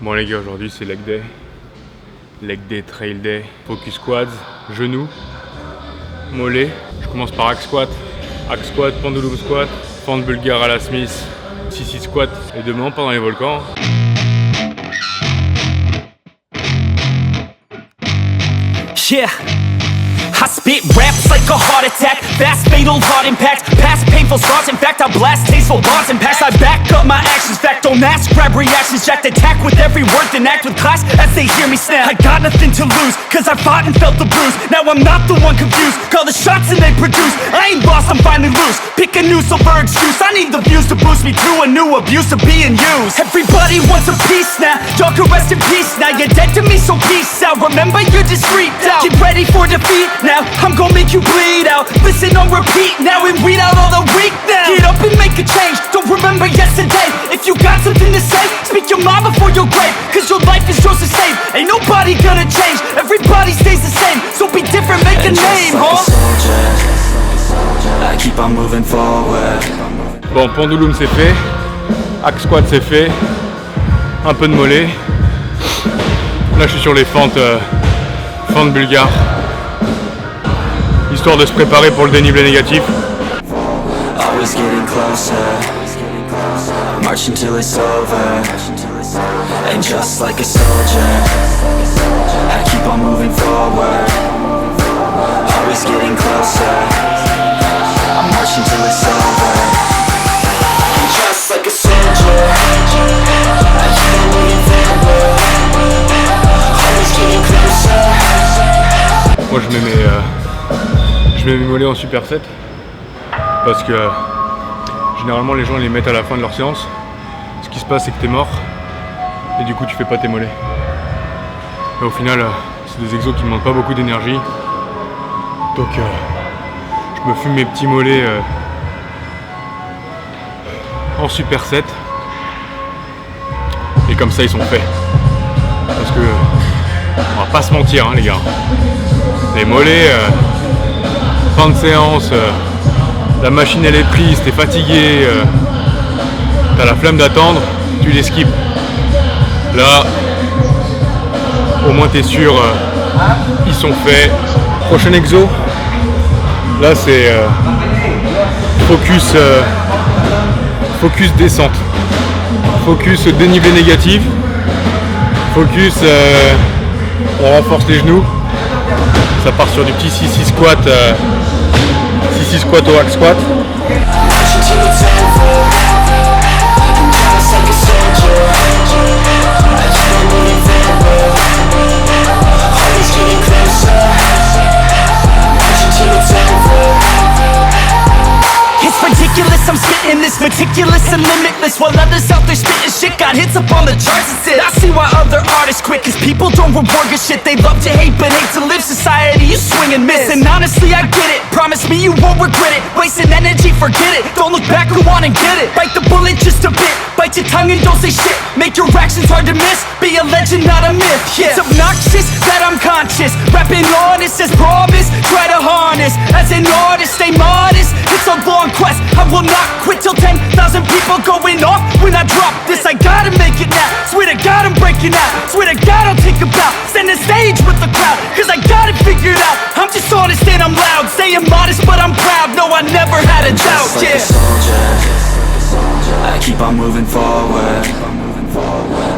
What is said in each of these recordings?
Bon les gars, aujourd'hui c'est leg day. Leg day, trail day, focus squats, genoux, mollets. Je commence par hack squat, pendulum squat, fente bulgare à la Smith, 6-6 squat. Et demain on part dans les volcans. Yeah, I spit raps like a heart attack, fast fatal heart impact, past painful scars, in fact I blast tasteful bars and past I back up my actions, fact don't ask, grab reactions, jacked attack with every word, then act with class as they hear me snap. I got nothing to lose, cause I fought and felt the bruise, now I'm not the one confused, call the shots and they produce, I ain't lost, I'm finally loose, pick a new silver excuse, I need the views to boost me through a new abuse of being used. Everybody wants a piece now, y'all can rest in peace now, you're dead to me so peace out, remember you're discreet out, get ready for defeat now, I'm gonna make you bleed out, listen on repeat now and weed out all the weak now. Get up and make a change, don't remember yesterday, if you got something to say, speak your mind before your grave, cause your life is yours to save, ain't nobody gonna change, everybody stays the same, so be different, make a name, like a soldier, I keep on moving forward. Bon, pendulum c'est fait, hack squat c'est fait, un peu de mollet. Là je suis sur les fentes bulgares, histoire de se préparer pour le dénivelé négatif. Always getting closer, marching till it's over. And just like a soldier, I keep on moving forward. Always getting closer, I'm marching till it's over. And just like a soldier, I keep on moving forward. Always getting closer. Moi je mets mes mollets en superset parce que généralement les gens les mettent à la fin de leur séance. Ce qui se passe c'est que t'es mort et du coup tu fais pas tes mollets. Et au final c'est des exos qui ne demandent pas beaucoup d'énergie. Donc je me fume mes petits mollets en superset et comme ça ils sont faits. Parce que on va pas se mentir hein, les gars. Les mollets, fin de séance, la machine elle est prise, t'es fatigué, t'as la flemme d'attendre, tu les skips. Là, au moins t'es sûr, ils sont faits. Prochain exo, là c'est focus descente, focus dénivelé négatif, focus on renforce les genoux. Ça part sur du petit 6-6 squat, 6-6 squat au hack squat. I'm spitting this meticulous and limitless, while others out there spitting shit got hits up on the charts and shit. I see why other artists quit, cause people don't reward good shit. They love to hate but hate to live. Society, you swing and miss. And honestly I get it, promise me you won't regret it. Wasting energy, forget it, don't look back, go on and get it. Bite the bullet just a bit, bite your tongue and don't say shit. Make your actions hard to miss, be a legend not a myth. Yeah. It's obnoxious that I'm conscious, rapping honest as promise. Try to harness, as an artist stay modest. It's a long quest, I will not quit till 10,000 people going off when I drop this. I gotta make it now, swear to God I'm breaking out, swear to God I'll take a bow, stand the stage with the crowd, cause I got it figured out. I'm just honest and I'm loud, saying modest but I'm proud, no I never had a doubt. Just like a soldier, I keep on moving forward.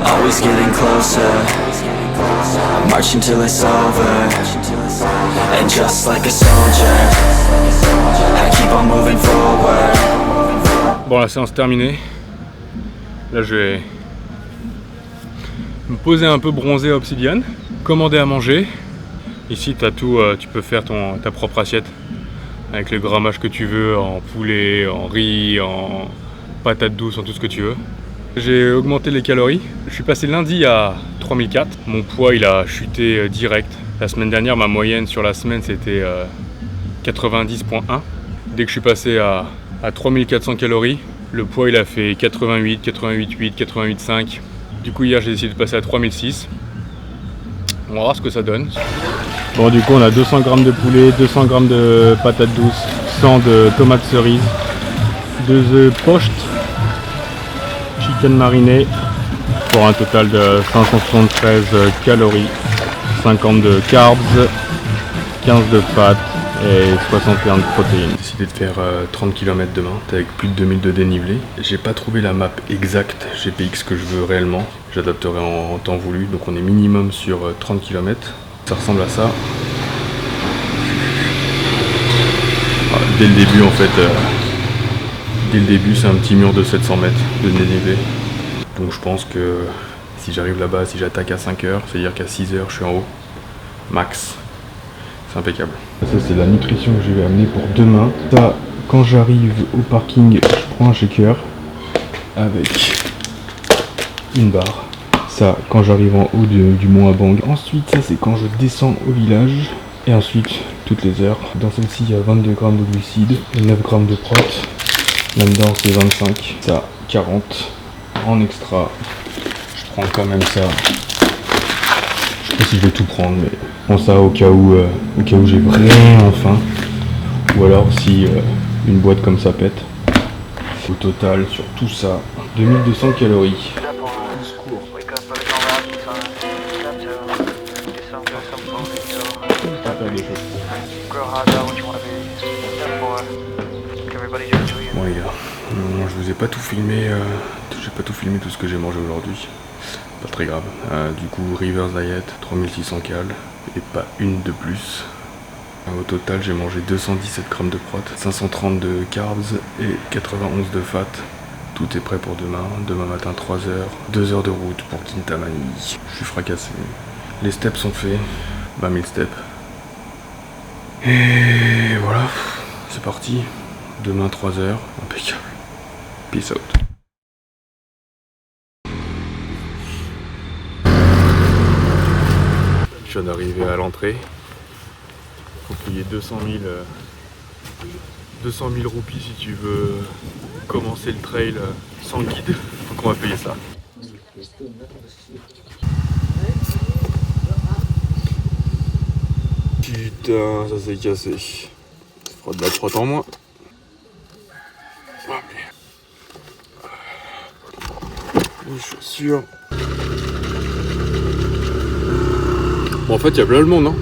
Always getting closer, I'm marching till it's over. And just like a soldier, I keep on moving forward. Bon, la séance terminée. Là, je vais me poser un peu bronzé à Obsidian, commander à manger. Ici, t'as tout, tu peux faire ta propre assiette avec le grammage que tu veux, en poulet, en riz, en patates douces, en tout ce que tu veux. J'ai augmenté les calories. Je suis passé lundi à 3004. Mon poids, il a chuté direct. La semaine dernière, ma moyenne sur la semaine, c'était 90.1. Dès que je suis passé à 3400 calories, le poids il a fait 88, 88,8, 88,5. Du coup hier j'ai décidé de passer à 3006. On va voir ce que ça donne. Bon du coup on a 200 g de poulet, 200 g de patates douces, 100 de tomates cerises, 2 œufs poached, chicken mariné, pour un total de 573 calories, 50 de carbs, 15 de fat et 61 de protéines. J'ai décidé de faire 30 km demain, avec plus de 2000 de dénivelé. J'ai pas trouvé la map exacte GPX que je veux réellement. J'adapterai en temps voulu, donc on est minimum sur 30 km. Ça ressemble à ça. Dès le début en fait, c'est un petit mur de 700 mètres de dénivelé. Donc je pense que si j'arrive là-bas, si j'attaque à 5 heures, c'est-à-dire qu'à 6 heures je suis en haut, max. C'est impeccable. Ça c'est la nutrition que je vais amener pour demain. Ça, quand j'arrive au parking, je prends un shaker avec une barre. Ça, quand j'arrive en haut du mont Abang. Ensuite, ça c'est quand je descends au village. Et ensuite, toutes les heures. Dans celle-ci, il y a 22 grammes de glucides et 9 grammes de prot. Là-dedans, c'est 25. Ça, 40. En extra, je prends quand même ça. Je sais pas si je vais tout prendre, mais je prends ça au cas où j'ai vraiment faim. Ou alors si une boîte comme ça pète. Au total, sur tout ça, 2200 calories. Bon les gars, je vous ai pas tout filmé, j'ai pas tout filmé tout ce que j'ai mangé aujourd'hui. Pas très grave. Du coup, Reverse Diet, 3600 cal et pas une de plus. Au total, j'ai mangé 217 grammes de prot, 530 de carbs et 91 de fat. Tout est prêt pour demain. Demain matin, 3 heures, 2 heures de route pour Kintamani. Je suis fracassé. Les steps sont faits, 20 000 steps. Et voilà, c'est parti. Demain 3 heures, impeccable. Peace out. Je viens d'arriver à l'entrée. Faut payer 200 000 roupies si tu veux commencer le trail sans guide. Donc on va payer ça. Putain, ça s'est cassé. Ça fera de la prot en moins. Les chaussures. Bon, en fait, il y a plein de monde, hein.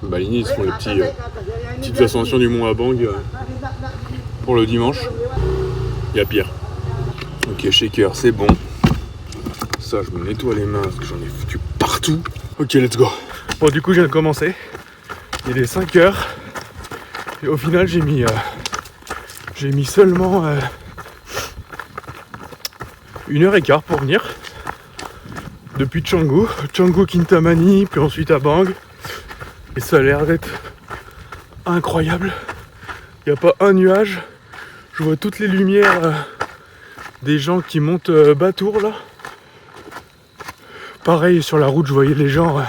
Baligny, ils font les petites ascensions du mont Abang pour le dimanche. Il y a pire. Ok, shaker, c'est bon. Ça, je me nettoie les mains parce que j'en ai foutu partout. Ok, let's go. Bon, du coup, je viens de commencer. Il est 5 heures. Et au final, j'ai mis seulement 1h15 pour venir. Depuis Canggu, Kintamani, puis ensuite à Bang. Et ça a l'air d'être incroyable. Il n'y a pas un nuage. Je vois toutes les lumières des gens qui montent Batour là. Pareil sur la route, je voyais les gens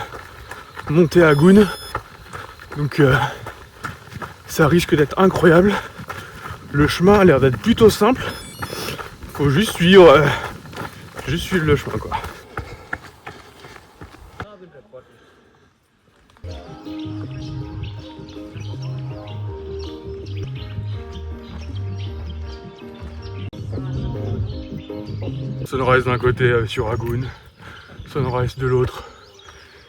monter à Goun. Donc ça risque d'être incroyable. Le chemin a l'air d'être plutôt simple. Faut juste suivre le chemin quoi. Sunrise d'un côté sur Agoun, Sunrise de l'autre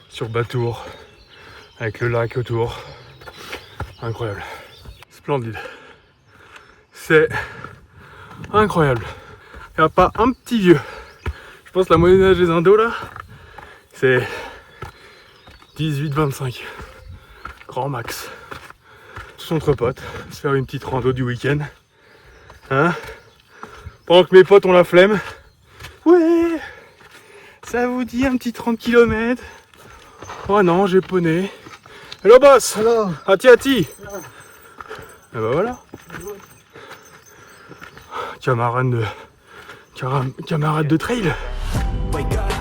sur Batour, avec le lac autour. Incroyable. Splendide. C'est incroyable. Il n'y a pas un petit vieux. Je pense que la moyenne d'âge des Indos là, c'est 18-25. Grand max. Tous entre potes, se faire une petite rando du week-end. Hein? Pendant que mes potes ont la flemme. Ouais, ça vous dit un petit 30 km? Oh non, j'ai poney. Hello boss. Hello. Ati. Et bah voilà. Camarade de trail. Wake up,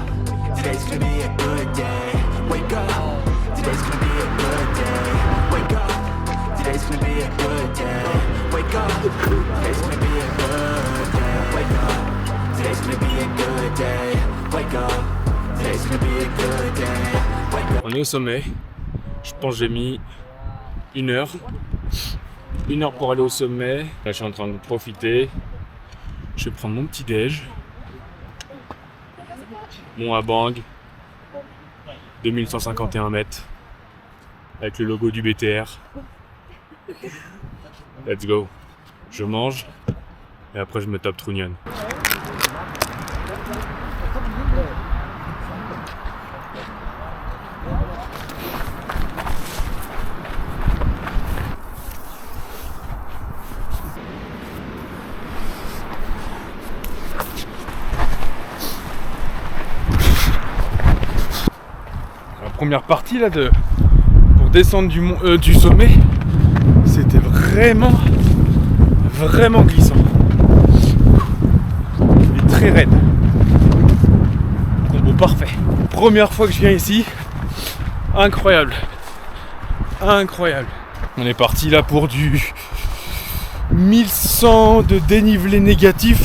today's gonna be a good day. Wake up, today's gonna be a good day. Wake up, today's gonna be a good day. Wake up, today's gonna be a good day. Wake up, today's gonna be a good day. Wake up, today's gonna be a good day. Wake up. On est au sommet. Je pense que j'ai mis 1 heure. 1 heure pour aller au sommet. Là je suis en train de profiter. Je vais prendre mon petit déj. Mont Abang, 2151 mètres, avec le logo du BTR. Let's go. Je mange, et après je me tape Trunion. La première partie là pour descendre du sommet, c'était vraiment glissant. Et très raide. Combo parfait. Première fois que je viens ici, incroyable. Incroyable. On est parti là pour du 1100 de dénivelé négatif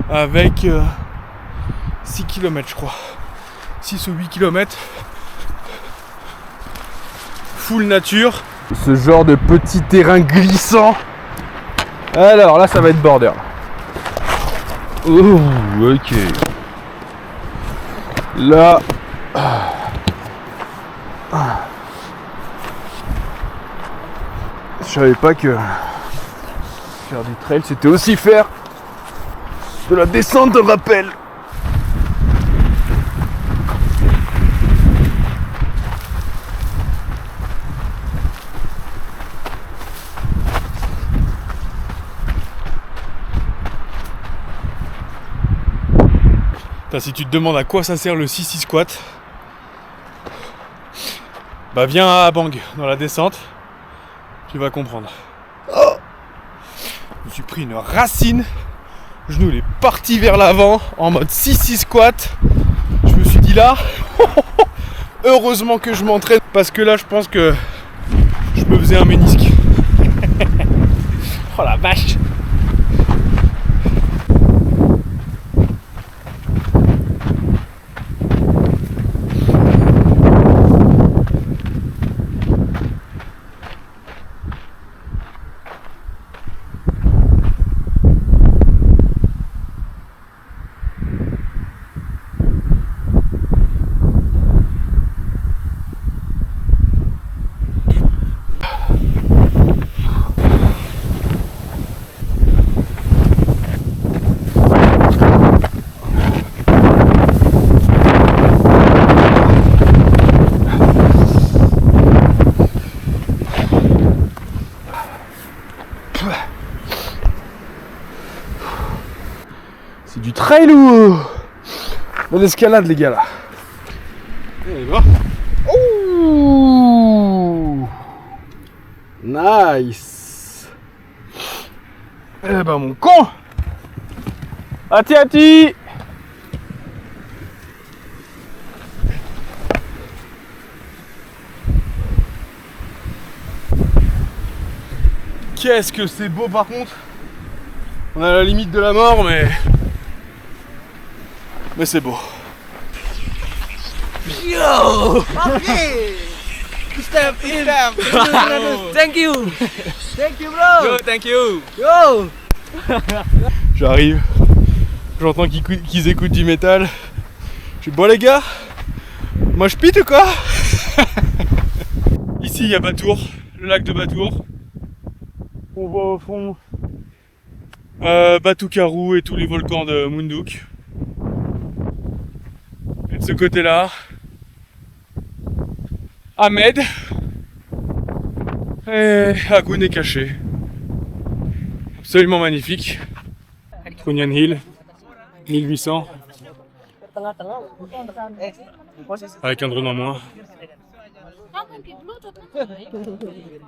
avec 6 km je crois. 6 ou 8 km. Full nature. Ce genre de petit terrain glissant. Alors là ça va être border. Oh ok. Là. Je savais pas que faire du trail c'était aussi faire de la descente de rappel. Si tu te demandes à quoi ça sert le 6-6 squat, bah viens à Abang dans la descente, tu vas comprendre. Oh, je me suis pris une racine, le genou il est parti vers l'avant en mode 6-6 squat. Je me suis dit là, heureusement que je m'entraîne parce que là je pense que je me faisais un ménisque. Oh la vache. C'est du trail ou de l'escalade les gars là. Et bah. Ouh, nice. Eh ben mon con. Ati. Qu'est-ce que c'est beau par contre. On est à la limite de la mort mais c'est beau. Yo! Okay! Step in! Thank you! Thank you, bro! Yo, thank you. Yo! J'arrive, j'entends qu'ils écoutent du métal. Je dis bon les gars, moi je pite ou quoi? Ici il y a Batour, le lac de Batour. On voit au fond Batu Karu et tous les volcans de Munduk. Et de ce côté-là, Ahmed et Agoun est caché. Absolument magnifique. Trunion Hill, 1800. Avec un drone en moins.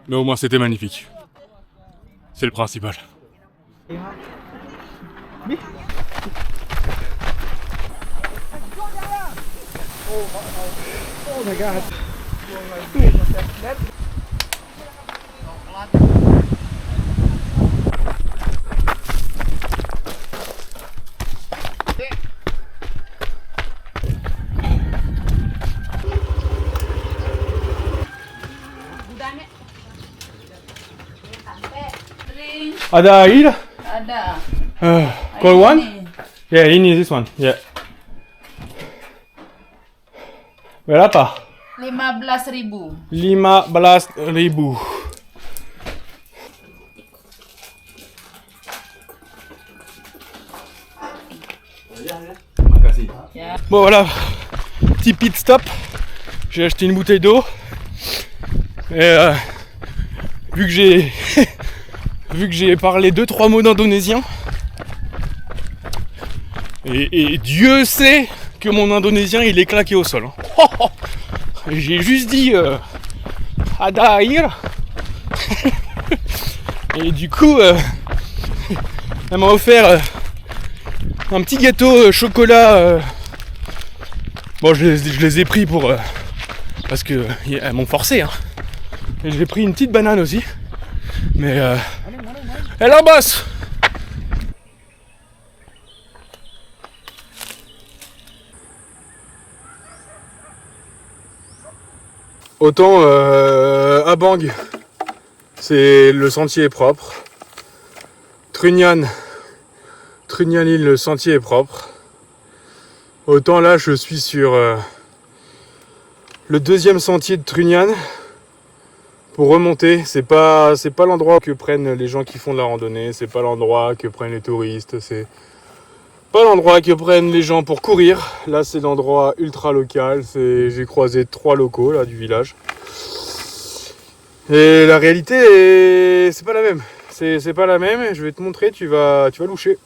Mais au moins c'était magnifique. C'est le principal. Oh my god! Ada air? Ada. Cold one? Ini. Yeah, ini this one. Yeah. Berapa? 15.000. 15.000. Bon voilà, petit pit stop. J'ai acheté une bouteille d'eau. Et vu que j'ai vu que j'ai parlé 2-3 mots d'indonésien, et Dieu sait que mon indonésien il est claqué au sol. Hein. J'ai juste dit Adair. Et du coup, elle m'a offert un petit gâteau chocolat. Bon, je les ai pris pour parce que elles m'ont forcé. Hein. Et j'ai pris une petite banane aussi. Mais elle en bosse. Autant à Bang, le sentier est propre. Trunyan Hill, le sentier est propre. Autant là, je suis sur le deuxième sentier de Trunyan. Pour remonter, c'est pas l'endroit que prennent les gens qui font de la randonnée, c'est pas l'endroit que prennent les touristes, c'est pas l'endroit que prennent les gens pour courir. Là, c'est l'endroit ultra local. J'ai croisé 3 locaux là du village. Et la réalité, c'est pas la même. C'est pas la même. Je vais te montrer. Tu vas loucher.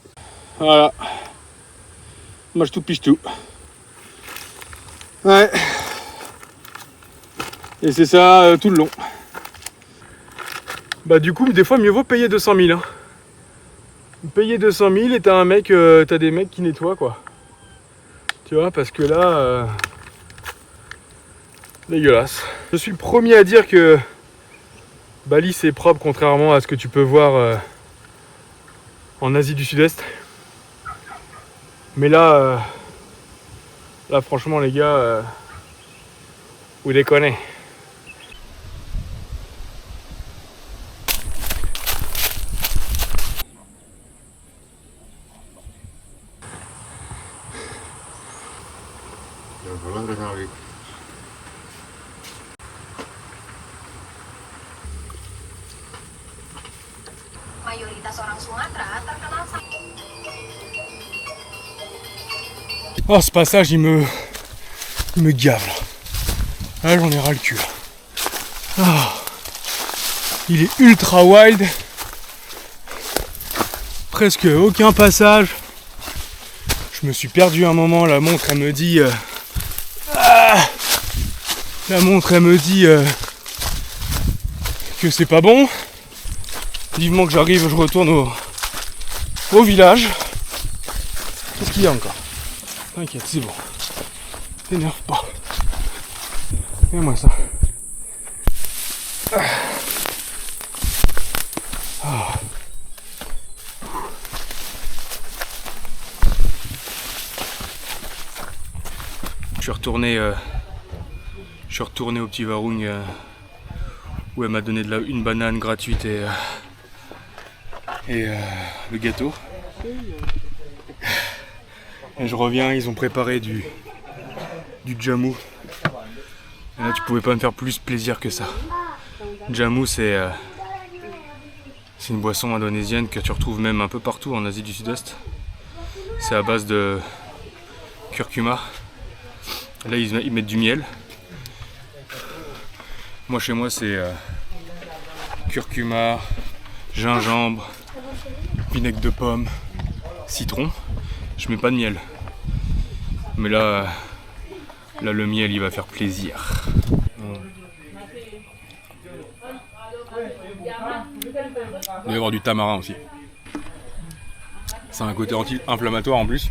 Voilà. Mange tout piche tout. Ouais. Et c'est ça tout le long. Bah du coup, des fois, mieux vaut payer 200 000. Hein. Payer 200 000 et t'as des mecs qui nettoient quoi. Tu vois, parce que là, dégueulasse. Je suis le premier à dire que Bali c'est propre contrairement à ce que tu peux voir en Asie du Sud-Est. Mais là, franchement les gars, vous déconnez. Mayoritas orang Sumatera terkenal Oh, ce passage, il me gave là. Là, j'en ai ras le cul. Oh, il est ultra wild. Presque aucun passage. Je me suis perdu un moment. La montre, elle me dit. Que c'est pas bon. Vivement que j'arrive, je retourne au village. Qu'est-ce qu'il y a encore? T'inquiète, c'est bon. T'énerve pas. Regarde-moi ça. Je suis retourné au petit Varung où elle m'a donné une banane gratuite et le gâteau. Et je reviens, ils ont préparé du jamu. Et là, tu pouvais pas me faire plus plaisir que ça. Jamu, c'est une boisson indonésienne que tu retrouves même un peu partout en Asie du Sud-Est. C'est à base de curcuma. Là, ils mettent du miel. Moi, chez moi, c'est curcuma, gingembre, vinaigre de pomme, citron. Je mets pas de miel. Mais là, le miel, il va faire plaisir. Il doit y avoir du tamarin aussi. C'est un côté anti-inflammatoire en plus.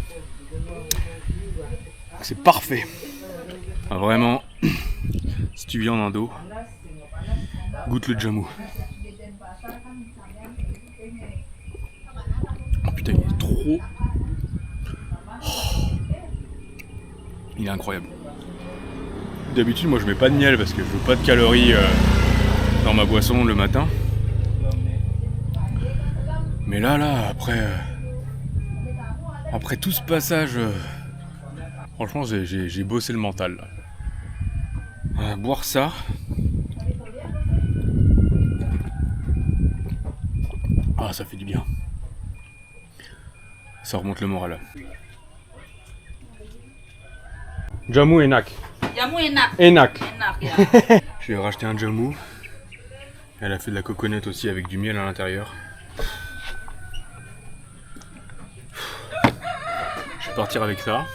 C'est parfait. Enfin, vraiment, si tu viens en Indo, goûte le jamu. Oh putain, il est trop... Il est incroyable. D'habitude, moi je mets pas de miel parce que je veux pas de calories dans ma boisson le matin. Mais là, après Après tout ce passage, franchement j'ai bossé le mental là. Boire ça. Ah, ça fait du bien. Ça remonte le moral. Jamu enak. Jamu enak. Enak. Enak ya. J'ai racheté un jamu. Elle a fait de la coconut aussi avec du miel à l'intérieur. Je vais partir avec ça.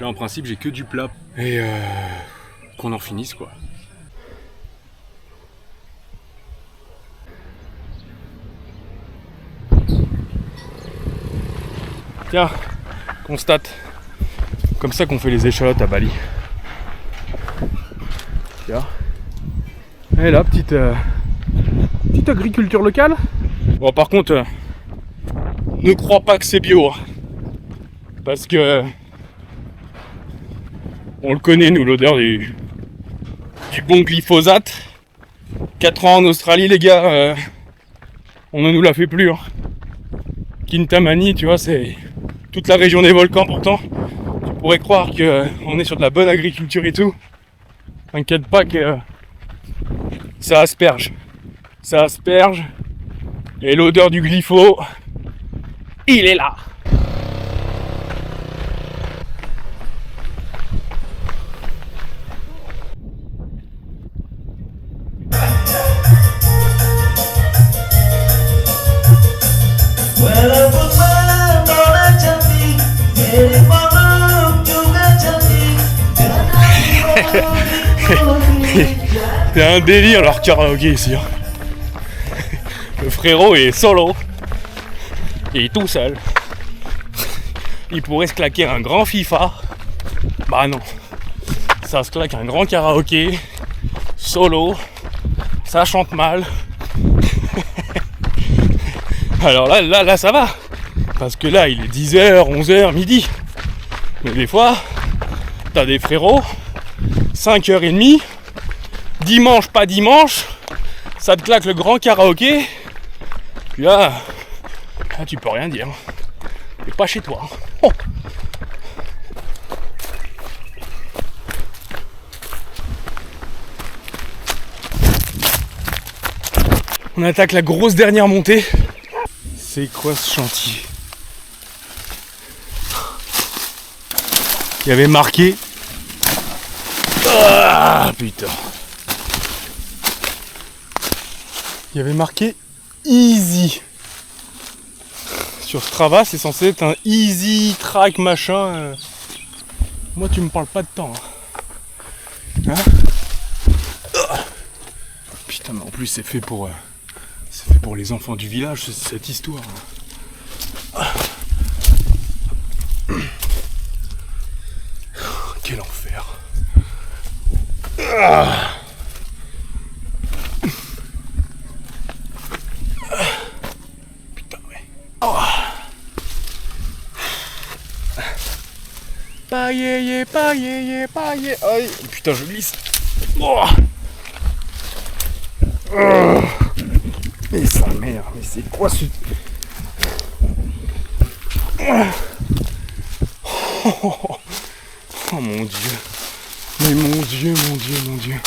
Là en principe j'ai que du plat. Et qu'on en finisse quoi. Tiens, constate. Comme ça qu'on fait les échalotes à Bali. Tiens. Et là, petite agriculture locale. Bon, par contre, ne crois pas que c'est bio. Parce que on le connaît, nous, l'odeur du bon glyphosate. 4 ans en Australie, les gars, on ne nous la fait plus. Hein. Kintamani, tu vois, c'est toute la région des volcans, pourtant. Tu pourrais croire qu'on est sur de la bonne agriculture et tout. T'inquiète pas que ça asperge. Ça asperge. Et l'odeur du glypho, il est là. C'est un délire leur karaoké ici. Hein. Le frérot est solo. Il est tout seul. Il pourrait se claquer un grand FIFA. Bah non. Ça se claque un grand karaoké. Solo. Ça chante mal. Alors là ça va. Parce que là il est 10h, 11h, midi. Mais des fois, t'as des frérots, 5h30, dimanche, pas dimanche, ça te claque le grand karaoké. Puis là tu peux rien dire. T'es pas chez toi. Oh. On attaque la grosse dernière montée. C'est quoi ce chantier? Il y avait marqué. Ah putain. Il y avait marqué easy. Sur Strava, c'est censé être un easy track machin. Moi, tu me parles pas de temps. Hein. Putain, mais en plus, c'est fait pour les enfants du village, cette histoire. Quel enfer. Putain, ouais. Paillé, paillé, paillé. Aïe, putain, je glisse. Mais sa mère, mais c'est quoi ce... Oh mon dieu. Mais mon dieu, mon dieu, mon dieu.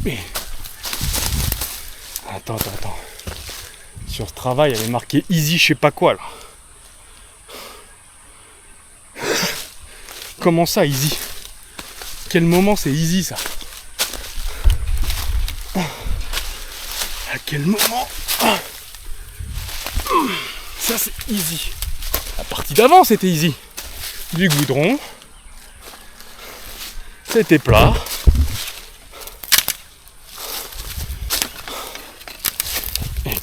Mais... Attends. Sur ce travail, il y avait marqué easy, je sais pas quoi là. Comment ça, easy? Quel moment c'est easy ça? À quel moment? Ça c'est easy. La partie d'avant c'était easy. Du goudron. C'était plat. Et...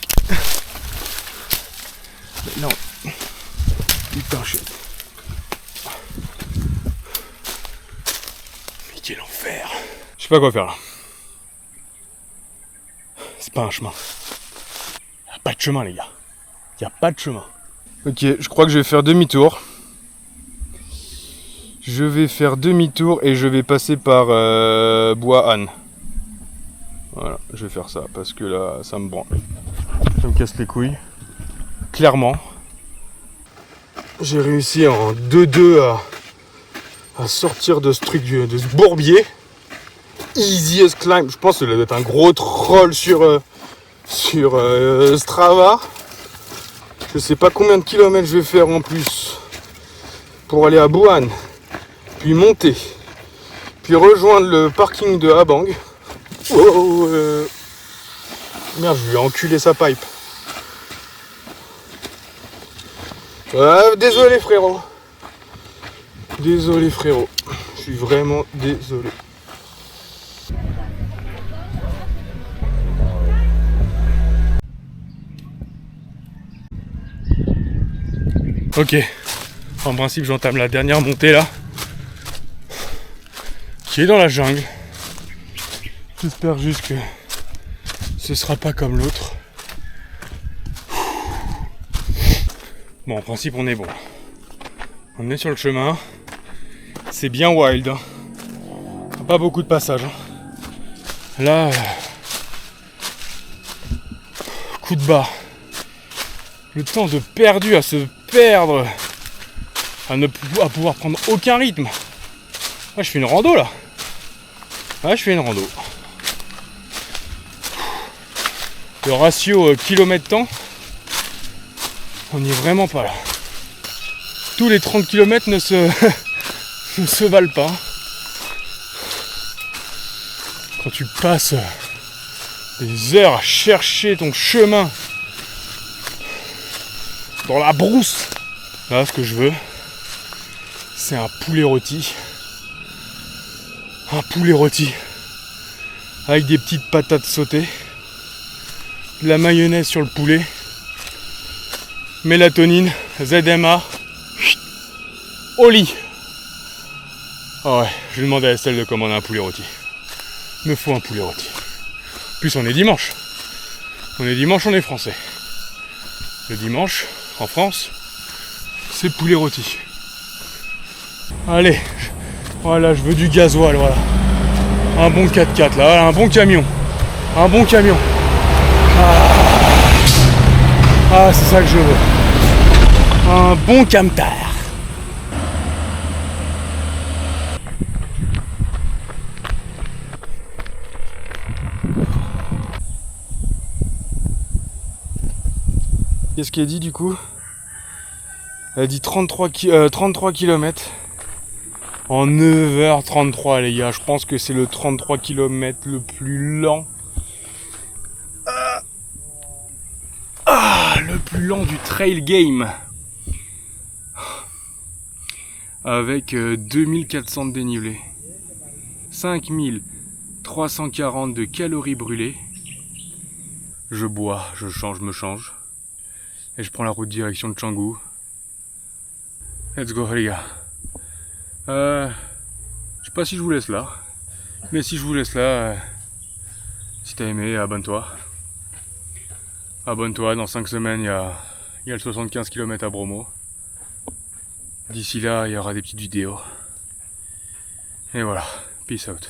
Mais non. Putain, mais quel enfer. Je sais pas quoi faire là. C'est pas un chemin. Y'a pas de chemin les gars. Y'a pas de chemin. Ok, je crois que je vais faire demi-tour. Je vais faire demi-tour et je vais passer par Bois Anne. Voilà, je vais faire ça parce que là, ça me branle. Ça me casse les couilles. Clairement. J'ai réussi en 2-2 à sortir de ce truc, de ce bourbier. Easiest climb. Je pense que ça doit être un gros troll sur Strava. Je sais pas combien de kilomètres je vais faire en plus pour aller à Busan. Puis monter. Puis rejoindre le parking de Habang. Oh, merde, je lui ai enculé sa pipe. Désolé frérot. Désolé frérot. Je suis vraiment désolé. Ok. En principe, j'entame la dernière montée là. Qui est dans la jungle. J'espère juste que ce sera pas comme l'autre. Bon, en principe, on est bon. On est sur le chemin. C'est bien wild. Hein. Pas beaucoup de passages. Hein. Là, coup de barre. Le temps de perdu à se perdre, à pouvoir prendre aucun rythme. Ah, je fais une rando là. Ah, je fais une rando. Le ratio kilomètre-temps, on n'y est vraiment pas là. Tous les 30 km ne se valent pas. Quand tu passes des heures à chercher ton chemin dans la brousse, là, ce que je veux, c'est un poulet rôti. Un poulet rôti avec des petites patates sautées, de la mayonnaise sur le poulet, mélatonine, ZMA, au lit. Ah ouais, je vais demander à Estelle de commander un poulet rôti. Il me faut un poulet rôti. En plus, on est dimanche. On est dimanche, on est français. Le dimanche, en France, c'est poulet rôti. Allez, voilà, je veux du gasoil, voilà. Un bon 4x4 là, voilà, un bon camion. Un bon camion. Ah, c'est ça que je veux. Un bon camtar. Qu'est-ce qu'elle dit du coup? Elle dit 33 km en 9h33 les gars. Je pense que c'est le 33 km le plus lent. Le plus lent du trail game. Avec 2400 de dénivelé. 5340 de calories brûlées. Je bois, je me change. Et je prends la route direction de Canggu. Let's go les gars. Je sais pas si je vous laisse là. Mais si je vous laisse là, si t'as aimé, abonne-toi. Abonne-toi, dans 5 semaines il y a le 75 km à Bromo. D'ici là, il y aura des petites vidéos. Et voilà, peace out.